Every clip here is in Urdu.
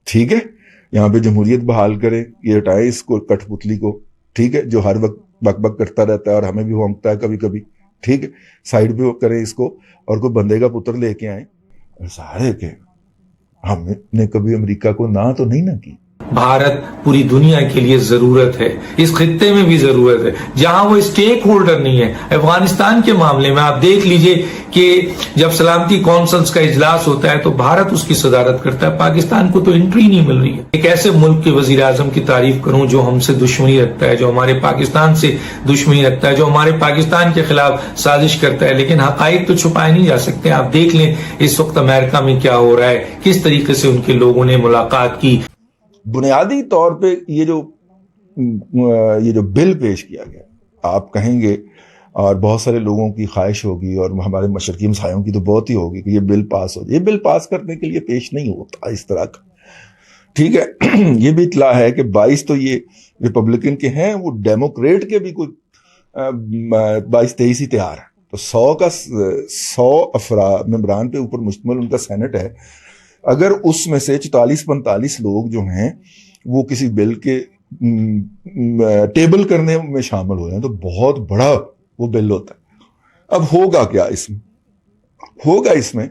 ٹھیک ہے، یہاں پہ جمہوریت بحال کریں، یہ ہٹائیں اس کو کٹھ پتلی کو، ٹھیک ہے، جو ہر وقت بک بک کرتا رہتا ہے اور ہمیں بھی ہونکتا ہے کبھی کبھی، ٹھیک ہے، سائڈ پہ کریں اس کو اور کوئی بندے کا پتر لے کے آئیں. سارے کہ ہم نے کبھی امریکہ کو نہ تو نہیں نہ کی. بھارت پوری دنیا کے لیے ضرورت ہے، اس خطے میں بھی ضرورت ہے جہاں وہ اسٹیک ہولڈر نہیں ہے. افغانستان کے معاملے میں آپ دیکھ لیجئے کہ جب سلامتی کونسلز کا اجلاس ہوتا ہے تو بھارت اس کی صدارت کرتا ہے، پاکستان کو تو انٹری نہیں مل رہی ہے. ایک ایسے ملک کے وزیر اعظم کی تعریف کروں جو ہم سے دشمنی رکھتا ہے، جو ہمارے پاکستان سے دشمنی رکھتا ہے، جو ہمارے پاکستان کے خلاف سازش کرتا ہے، لیکن حقائق تو چھپائے نہیں جا سکتے. آپ دیکھ لیں اس وقت امریکہ میں کیا ہو رہا ہے، کس طریقے سے ان کے لوگوں نے ملاقات کی. بنیادی طور پہ یہ جو بل پیش کیا گیا، آپ کہیں گے اور بہت سارے لوگوں کی خواہش ہوگی اور ہمارے مشرقی ہمسایوں کی تو بہت ہی ہوگی کہ یہ بل پاس ہو جائے. یہ بل پاس کرنے کے لیے پیش نہیں ہوتا اس طرح کا، ٹھیک ہے. یہ بھی اطلاع ہے کہ 22 تو یہ ریپبلکن کے ہیں، وہ ڈیموکریٹ کے بھی کوئی 22-23 ہی تیار ہیں. تو 100 افراد ممبران پہ اوپر مشتمل ان کا سینٹ ہے. اگر اس میں سے 44-45 لوگ جو ہیں وہ کسی بل کے ٹیبل کرنے میں شامل ہو جائیں تو بہت بڑا وہ بل ہوتا ہے. اب ہوگا کیا اس میں؟ ہوگا اس میں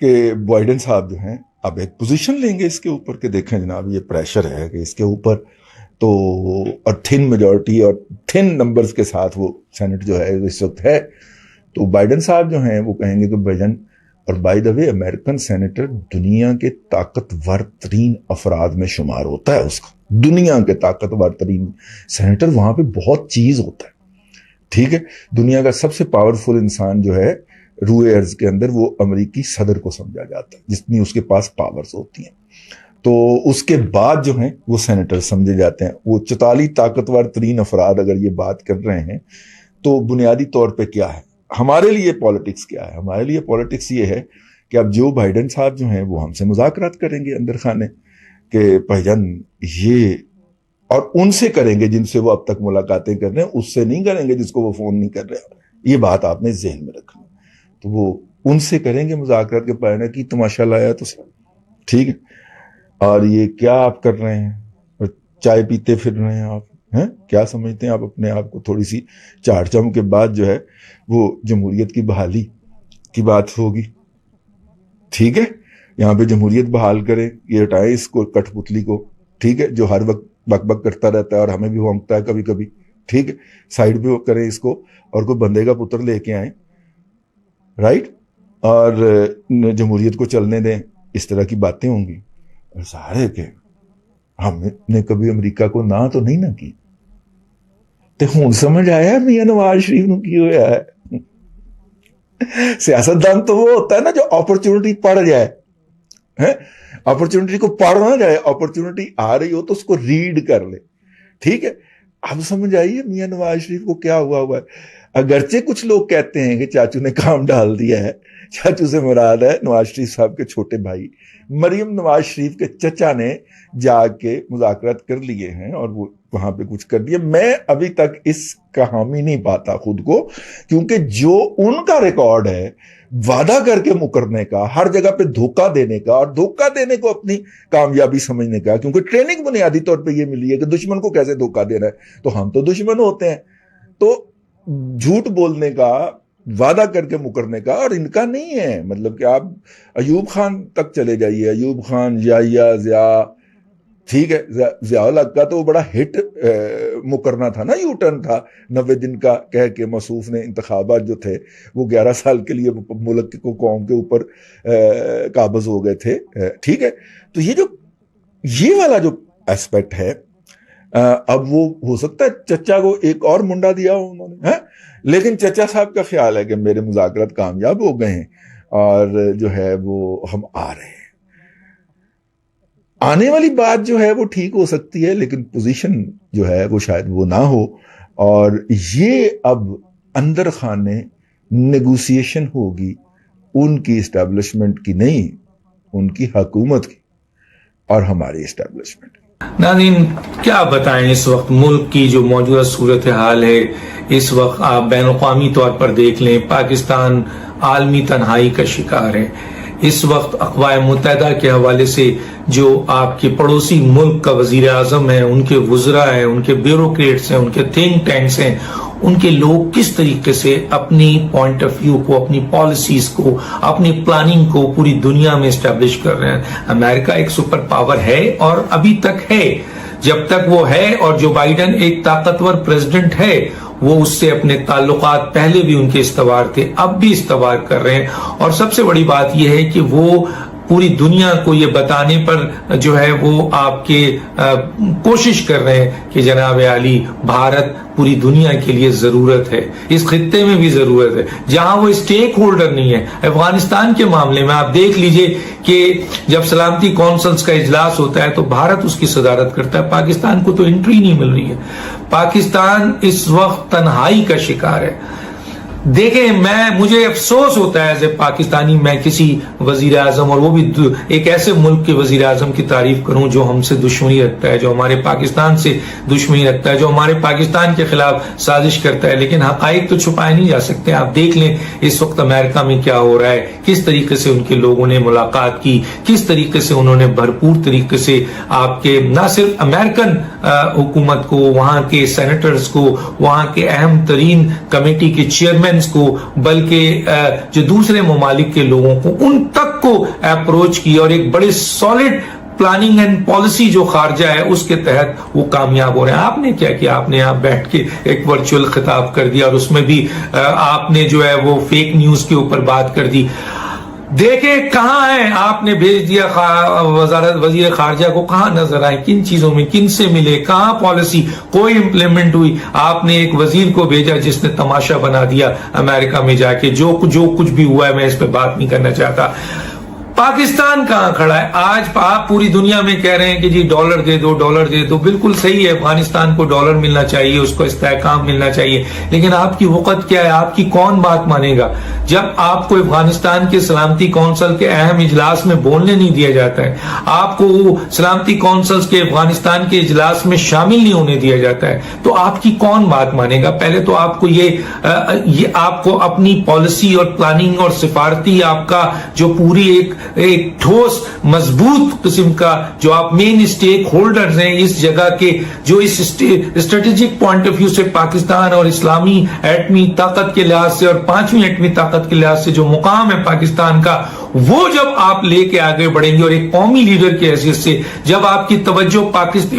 کہ بائیڈن صاحب جو ہیں اب ایک پوزیشن لیں گے اس کے اوپر کہ دیکھیں جناب یہ پریشر ہے کہ اس کے اوپر تو، اور تھن میجورٹی اور تھن نمبرز کے ساتھ وہ سینٹ جو ہے اس وقت ہے. تو بائیڈن صاحب جو ہیں وہ کہیں گے کہ بھجن، اور by the way American senator دنیا کے طاقتور ترین افراد میں شمار ہوتا ہے. اس کا دنیا کے طاقتور ترین سینیٹر، وہاں پہ بہت چیز ہوتا ہے، ٹھیک ہے. دنیا کا سب سے پاورفل انسان جو ہے روئے ارض کے اندر وہ امریکی صدر کو سمجھا جاتا ہے، جتنی اس کے پاس پاورز ہوتی ہیں. تو اس کے بعد جو ہیں وہ سینیٹر سمجھے جاتے ہیں. وہ 44 طاقتور ترین افراد اگر یہ بات کر رہے ہیں تو بنیادی طور پہ کیا ہے ہمارے لیے پالیٹکس؟ کیا ہے ہمارے لیے پالیٹکس؟ یہ ہے کہ اب جو بائیڈن صاحب جو ہیں وہ ہم سے مذاکرات کریں گے اندر خانے کہ بھائیجان یہ، اور ان سے کریں گے جن سے وہ اب تک ملاقاتیں کر رہے ہیں، اس سے نہیں کریں گے جس کو وہ فون نہیں کر رہے. یہ بات آپ نے ذہن میں رکھنا. تو وہ ان سے کریں گے مذاکرات کے پہلے کی تماشا لایا تو ٹھیک ہے. اور یہ کیا آپ کر رہے ہیں؟ اور چائے پیتے پھر رہے ہیں آپ ہیں؟ کیا سمجھتے ہیں آپ اپنے آپ کو؟ تھوڑی سی چاڑ چم کے بعد جو ہے وہ جمہوریت کی بحالی کی بات ہوگی، ٹھیک ہے. یہاں پہ جمہوریت بحال کریں، یہ ہٹائیں اس کو کٹھ پتلی کو، ٹھیک ہے، جو ہر وقت بک بک کرتا رہتا ہے اور ہمیں بھی ہونکتا ہے کبھی کبھی، ٹھیک ہے، سائڈ پہ کریں اس کو اور کوئی بندے کا پتر لے کے آئیں، رائٹ، اور جمہوریت کو چلنے دیں. اس طرح کی باتیں ہوں گی. سارے کہ ہم نے کبھی امریکہ کو نہ تو نہیں نہ کی. تے ہوں سمجھ آیا میاں نواز شریف نو کی ہویا ہے. سیاستدان تو وہ ہوتا ہے نا جو اپرچونٹی پڑ جائے، اپرچونٹی کو پڑھ نہ جائے، اپرچونٹی آ رہی ہو تو اس کو ریڈ کر لے، ٹھیک ہے. اب سمجھ آئیے میاں نواز شریف کو کیا ہوا ہے. اگرچہ کچھ لوگ کہتے ہیں کہ چاچو نے کام ڈال دیا ہے. چاچو سے مراد ہے نواز شریف صاحب کے چھوٹے بھائی مریم نواز شریف کے چچا نے جا کے مذاکرات کر لیے ہیں اور وہ وہاں پہ کچھ کر دیا. میں ابھی تک اس کا حامی نہیں پاتا خود کو، کیونکہ جو ان کا ریکارڈ ہے وعدہ کر کے مکرنے کا، ہر جگہ پہ دھوکہ دینے کا، اور دھوکہ دینے کو اپنی کامیابی سمجھنے کا، کیونکہ ٹریننگ بنیادی طور پہ یہ ملی ہے کہ دشمن کو کیسے دھوکہ دینا ہے. تو ہم تو دشمن ہوتے ہیں، تو جھوٹ بولنے کا، وعدہ کر کے مکرنے کا. اور ان کا نہیں ہے، مطلب کہ آپ ایوب خان تک چلے جائیے، ایوب خان، ضیاء، ٹھیک ہے، ضیاء الحق کا تو بڑا ہٹ مکرنا تھا نا، یو ٹرن تھا 90 دن کا کہہ کے. موصوف نے انتخابات جو تھے وہ 11 سال کے لیے ملک کو قوم کے اوپر قابض ہو گئے تھے، ٹھیک ہے. تو یہ والا جو ایسپیکٹ ہے، اب وہ ہو سکتا ہے چچا کو ایک اور منڈا دیا ہو انہوں نے، لیکن چچا صاحب کا خیال ہے کہ میرے مذاکرات کامیاب ہو گئے ہیں اور جو ہے وہ ہم آ رہے ہیں. آنے والی بات جو ہے وہ ٹھیک ہو سکتی ہے، لیکن پوزیشن جو ہے وہ شاید وہ نہ ہو. اور یہ اب اندر خانے نیگوسیشن ہوگی ان کی اسٹیبلشمنٹ کی نہیں، ان کی حکومت کی اور ہماری اسٹیبلشمنٹ. ناظرین کیا بتائیں، اس وقت ملک کی جو موجودہ صورتحال ہے، اس وقت آپ بین الاقوامی طور پر دیکھ لیں، پاکستان عالمی تنہائی کا شکار ہے. اس وقت اقوام متحدہ کے حوالے سے جو آپ کے پڑوسی ملک کا وزیر اعظم ہے، ان کے وزراء ہیں، ان کے بیوروکریٹس ہیں، ان کے تھنک ٹینکس ہیں، ان کے لوگ کس طریقے سے اپنی پوائنٹ آف ویو کو، اپنی پالیسیز کو، اپنی پلاننگ کو پوری دنیا میں اسٹیبلش کر رہے ہیں۔ امریکہ ایک سپر پاور ہے اور ابھی تک ہے۔ جب تک وہ ہے اور جو بائیڈن ایک طاقتور پریزیڈنٹ ہے، وہ اس سے اپنے تعلقات پہلے بھی ان کے استوار تھے، اب بھی استوار کر رہے ہیں۔ اور سب سے بڑی بات یہ ہے کہ وہ پوری دنیا کو یہ بتانے پر جو ہے وہ آپ کے کوشش کر رہے ہیں کہ جناب عالی، بھارت پوری دنیا کے لیے ضرورت ہے، اس خطے میں بھی ضرورت ہے، جہاں وہ اسٹیک ہولڈر نہیں ہے۔ افغانستان کے معاملے میں آپ دیکھ لیجئے کہ جب سلامتی کونسلز کا اجلاس ہوتا ہے تو بھارت اس کی صدارت کرتا ہے، پاکستان کو تو انٹری نہیں مل رہی ہے۔ پاکستان اس وقت تنہائی کا شکار ہے۔ دیکھیں، مجھے افسوس ہوتا ہے ایز اے پاکستانی، میں کسی وزیر اعظم، اور وہ بھی ایک ایسے ملک کے وزیر اعظم کی تعریف کروں جو ہم سے دشمنی رکھتا ہے، جو ہمارے پاکستان سے دشمنی رکھتا ہے، جو ہمارے پاکستان کے خلاف سازش کرتا ہے، لیکن حقائق تو چھپائے نہیں جا سکتے۔ آپ دیکھ لیں اس وقت امریکہ میں کیا ہو رہا ہے، کس طریقے سے ان کے لوگوں نے ملاقات کی، کس طریقے سے انہوں نے بھرپور طریقے سے آپ کے نہ صرف امریکن حکومت کو، وہاں کے سینیٹرز کو، وہاں کے اہم ترین کمیٹی کے چیئرمین کو، بلکہ جو دوسرے ممالک کے لوگوں کو، ان تک کو اپروچ کی، اور ایک بڑے سالڈ پلاننگ اینڈ پالیسی جو خارجہ ہے اس کے تحت وہ کامیاب ہو رہے ہیں۔ آپ نے کیا کیا؟ آپ نے یہاں بیٹھ کے ایک ورچوئل خطاب کر دیا، اور اس میں بھی آپ نے جو ہے وہ فیک نیوز کے اوپر بات کر دی۔ دیکھیں کہاں ہیں، آپ نے بھیج دیا وزیر خارجہ کو، کہاں نظر آئے، کن چیزوں میں، کن سے ملے، کہاں پالیسی کوئی امپلیمنٹ ہوئی؟ آپ نے ایک وزیر کو بھیجا جس نے تماشا بنا دیا امریکہ میں جا کے۔ جو کچھ بھی ہوا ہے میں اس پہ بات نہیں کرنا چاہتا۔ پاکستان کہاں کھڑا ہے آج؟ آپ پوری دنیا میں کہہ رہے ہیں کہ جی ڈالر دے دو، ڈالر دے دو، بالکل صحیح ہے، افغانستان کو ڈالر ملنا چاہیے، اس کو استحکام ملنا چاہیے، لیکن آپ کی وقت کیا ہے؟ آپ کی کون بات مانے گا جب آپ کو افغانستان کے سلامتی کونسل کے اہم اجلاس میں بولنے نہیں دیا جاتا ہے، آپ کو سلامتی کونسلز کے افغانستان کے اجلاس میں شامل نہیں ہونے دیا جاتا ہے، تو آپ کی کون بات مانے گا؟ پہلے تو آپ کو یہ آپ کو اپنی پالیسی اور پلاننگ اور سفارتی آپ کا جو پوری ایک ٹھوس مضبوط قسم کا جو آپ مین اسٹیک ہولڈرز ہیں اس جگہ کے، جو اس اسٹریٹجک پوائنٹ آف ویو سے پاکستان اور اسلامی ایٹمی طاقت کے لحاظ سے اور 5ویں ایٹمی طاقت کے لحاظ سے جو مقام ہے پاکستان کا، وہ جب آپ لے کے آگے بڑھیں گے اور ایک قومی لیڈر کی حیثیت سے جب آپ کی توجہ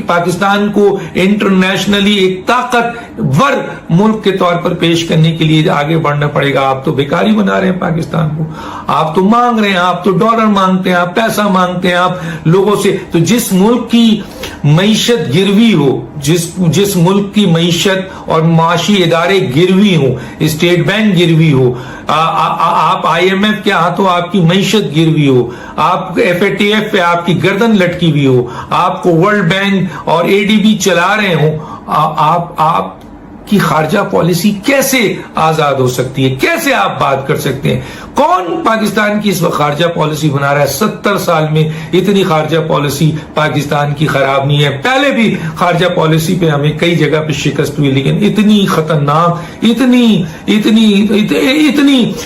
پاکستان کو انٹرنیشنلی ایک طاقتور ملک کے طور پر پیش کرنے کے لیے آگے بڑھنا پڑے گا۔ آپ تو بیکاری بنا رہے ہیں پاکستان کو، آپ تو مانگ رہے ہیں، آپ تو ڈالر مانگتے ہیں، آپ پیسہ مانگتے ہیں، آپ لوگوں سے۔ تو جس ملک کی معیشت گروی ہو، جس ملک کی معیشت اور معاشی ادارے گروی ہوں، اسٹیٹ بینک گروی ہو، آپ آئی ایم ایف کے ہاتھوں آپ کی معیشت گروی ہو، آپ ایف اے ٹی ایف پہ آپ کی گردن لٹکی ہوئی ہو، آپ کو ورلڈ بینک اور اے ڈی بی چلا رہے ہوں، آپ کی خارجہ پالیسی کیسے آزاد ہو سکتی ہے؟ کیسے آپ بات کر سکتے ہیں؟ کون پاکستان کی اس وقت خارجہ پالیسی بنا رہا ہے؟ 70 سال میں اتنی خارجہ پالیسی پاکستان کی خراب نہیں ہے۔ پہلے بھی خارجہ پالیسی پہ ہمیں کئی جگہ پہ شکست ہوئی، لیکن اتنی خطرناک، اتنی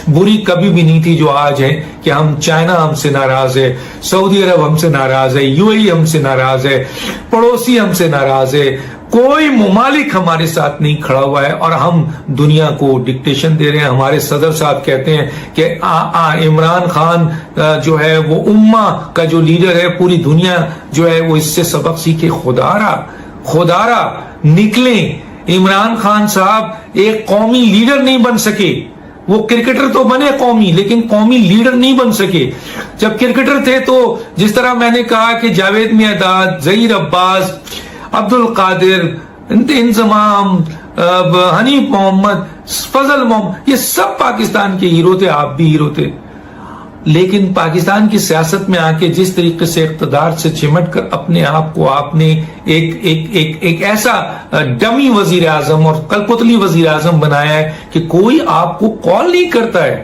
بری کبھی بھی نہیں تھی جو آج ہے، کہ چائنا ہم سے ناراض ہے، سعودی عرب ہم سے ناراض ہے، یو اے ای ہم سے ناراض ہے، پڑوسی ہم سے ناراض ہے، کوئی ممالک ہمارے ساتھ نہیں کھڑا ہوا ہے، اور ہم دنیا کو ڈکٹیشن دے رہے ہیں۔ ہمارے صدر صاحب کہتے ہیں کہ عمران خان جو ہے وہ امہ کا جو لیڈر ہے، پوری دنیا جو ہے وہ اس سے سبق سیکھے۔ خدارا نکلیں، عمران خان صاحب ایک قومی لیڈر نہیں بن سکے، وہ کرکٹر تو بنے قومی، لیکن قومی لیڈر نہیں بن سکے۔ جب کرکٹر تھے تو جس طرح میں نے کہا کہ جاوید میاں، ظہیر عباس، عبد القادر، انضمام، حنیف محمد، فضل محمد، یہ سب پاکستان کے ہیرو تھے، آپ بھی ہیرو تھے، لیکن پاکستان کی سیاست میں آ کے جس طریقے سے اقتدار سے چمٹ کر اپنے آپ کو آپ نے ایک ایسا ڈمی وزیر اعظم اور کلپتلی وزیر اعظم بنایا ہے کہ کوئی آپ کو کال نہیں کرتا ہے۔